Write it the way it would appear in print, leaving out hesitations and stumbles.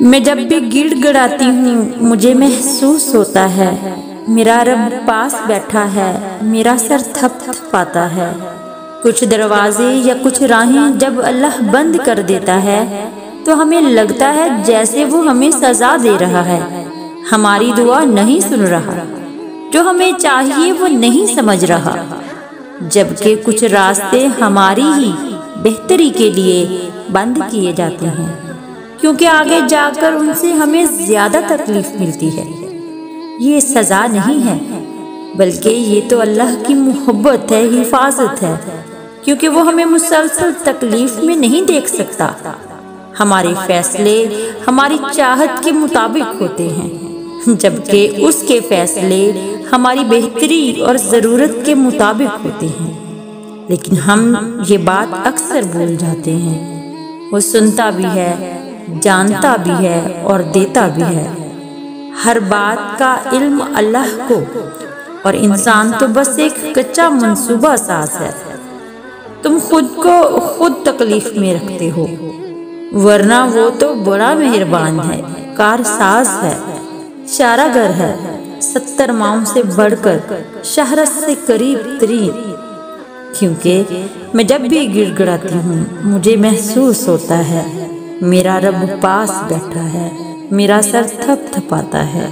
میں جب بھی گڑ گڑاتی ہوں مجھے محسوس ہوتا ہے میرا رب پاس بیٹھا ہے، میرا سر تھپ تھپاتا ہے۔ کچھ دروازے یا کچھ راہیں جب اللہ بند کر دیتا ہے تو ہمیں لگتا ہے جیسے وہ ہمیں سزا دے رہا ہے، ہماری دعا نہیں سن رہا، جو ہمیں چاہیے وہ نہیں سمجھ رہا، جبکہ کچھ راستے ہماری ہی بہتری کے لیے بند کیے جاتے ہیں، کیونکہ آگے جا کر ان سے ہمیں زیادہ تکلیف ملتی ہے۔ یہ سزا نہیں ہے، بلکہ یہ تو اللہ کی محبت ہے، حفاظت ہے، کیونکہ وہ ہمیں مسلسل تکلیف میں نہیں دیکھ سکتا۔ ہمارے فیصلے ہماری چاہت کے مطابق ہوتے ہیں، جبکہ اس کے فیصلے ہماری بہتری اور ضرورت کے مطابق ہوتے ہیں۔ لیکن ہم یہ بات اکثر بھول جاتے ہیں، وہ سنتا بھی ہے، جانتا بھی ہے اور دیتا بھی ہے۔ ہر بات کا علم اللہ کو، اور انسان تو بس ایک کچا منصوبہ ساز ہے۔ تم خود کو خود تکلیف میں رکھتے ہو، ورنہ وہ تو بڑا مہربان ہے، کار ساز ہے، چارہ گر ہے، 70 ماؤں سے بڑھ کر شہرت سے قریب ترین۔ کیونکہ میں جب بھی گڑ گڑاتی ہوں مجھے محسوس ہوتا ہے میرا رب پاس بیٹھا ہے، میرا سر تھپ تھپاتا ہے۔